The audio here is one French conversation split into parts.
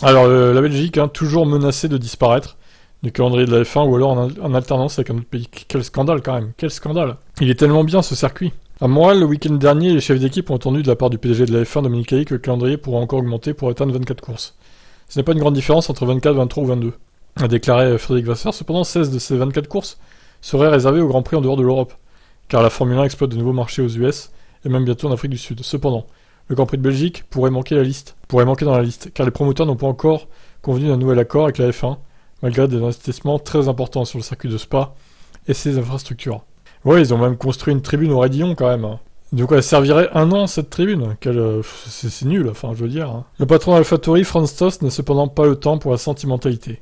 Alors, la Belgique, hein, toujours menacée de disparaître du calendrier de la F1 ou alors en alternance avec un autre pays. Quel scandale quand même, quel scandale. Il est tellement bien ce circuit. À Montréal, le week-end dernier, les chefs d'équipe ont entendu de la part du PDG de la F1, Dominique Caic, que le calendrier pourrait encore augmenter pour atteindre 24 courses. Ce n'est pas une grande différence entre 24, 23 ou 22, a déclaré Frédéric Vasseur. Cependant, 16 de ces 24 courses seraient réservées au Grand Prix en dehors de l'Europe, car la Formule 1 exploite de nouveaux marchés aux US et même bientôt en Afrique du Sud. Cependant, le Grand Prix de Belgique pourrait manquer dans la liste, car les promoteurs n'ont pas encore convenu d'un nouvel accord avec la F1, malgré des investissements très importants sur le circuit de Spa et ses infrastructures. Ouais, ils ont même construit une tribune au Raidillon quand même. Donc elle servirait un an cette tribune. C'est nul, enfin je veux dire. Hein. Le patron d'AlphaTauri, Franz Tost, n'a cependant pas le temps pour la sentimentalité.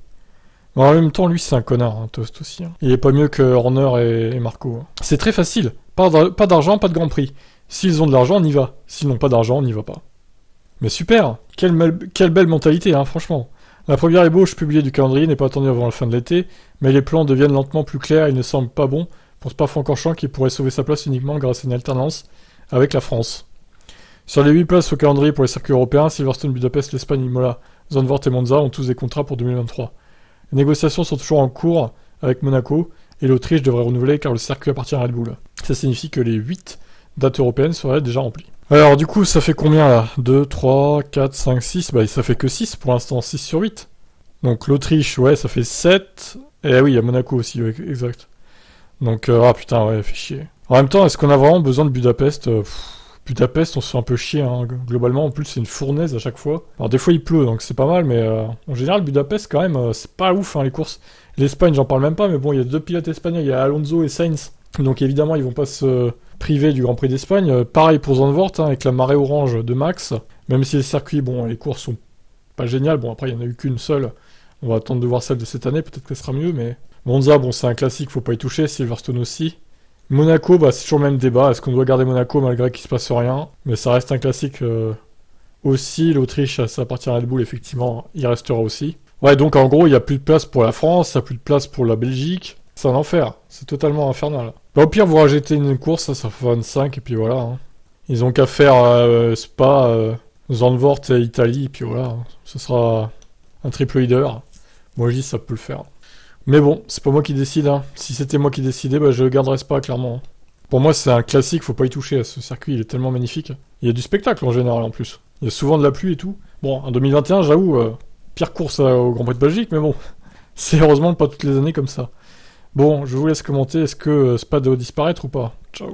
Mais en même temps, lui c'est un connard, hein, Tost aussi. Hein. Il est pas mieux que Horner et Marco. Hein. C'est très facile. Pas d'argent, pas de Grand Prix. S'ils ont de l'argent, on y va. S'ils n'ont pas d'argent, on n'y va pas. Mais super. Quelle belle mentalité, hein, franchement. La première ébauche publiée du calendrier n'est pas attendue avant la fin de l'été, mais les plans deviennent lentement plus clairs et il ne semble pas bon pour Spa-Francorchamps qui pourrait sauver sa place uniquement grâce à une alternance avec la France. Sur les 8 places au calendrier pour les circuits européens, Silverstone, Budapest, l'Espagne, Imola, Zandvoort et Monza ont tous des contrats pour 2023. Les négociations sont toujours en cours avec Monaco et l'Autriche devrait renouveler car le circuit appartient à Red Bull. Ça signifie que les 8 dates européennes seraient déjà remplies. Alors du coup, ça fait combien là 2, 3, 4, 5, 6 Bah ça fait que 6 pour l'instant, 6 sur 8. Donc l'Autriche, ouais, ça fait 7. Et oui, il y a Monaco aussi, ouais, exact. Donc, ah putain, ouais, fait chier. En même temps, est-ce qu'on a vraiment besoin de Budapest Budapest, on se fait un peu chier, hein. Globalement, en plus, c'est une fournaise à chaque fois. Alors des fois, il pleut, donc c'est pas mal, mais en général, Budapest, quand même, c'est pas ouf, hein, les courses. L'Espagne, j'en parle même pas, mais bon, il y a 2 pilotes espagnols, il y a Alonso et Sainz. Donc évidemment, ils vont pas se privé du Grand Prix d'Espagne. Pareil pour Zandvoort, hein, avec la marée orange de Max. Même si les circuits, bon, les courses sont pas géniales. Bon, après, il n'y en a eu qu'une seule. On va attendre de voir celle de cette année. Peut-être qu'elle sera mieux, mais... Monza, bon, c'est un classique, faut pas y toucher. Silverstone aussi. Monaco, bah, c'est toujours le même débat. Est-ce qu'on doit garder Monaco malgré qu'il se passe rien? Mais ça reste un classique aussi. L'Autriche, ça appartient à Red Bull, effectivement. Il restera aussi. Ouais, donc en gros, il n'y a plus de place pour la France, il n'y a plus de place pour la Belgique. C'est un enfer. C'est totalement infernal. Bah, au pire, vous rajoutez une course, ça fait 25, et puis voilà. Hein. Ils ont qu'à faire Spa, Zandvoort et Italie, et puis voilà. Hein. Ce sera un triple leader. Moi, je dis ça peut le faire. Mais bon, c'est pas moi qui décide. Hein. Si c'était moi qui décidais, bah, je le garderais Spa, clairement. Hein. Pour moi, c'est un classique, faut pas y toucher. Ce circuit, il est tellement magnifique. Il y a du spectacle en général, en plus. Il y a souvent de la pluie et tout. Bon, en 2021, j'avoue, pire course au Grand Prix de Belgique, mais bon. C'est heureusement pas toutes les années comme ça. Bon, je vous laisse commenter, est-ce que Spa doit disparaître ou pas? Ciao.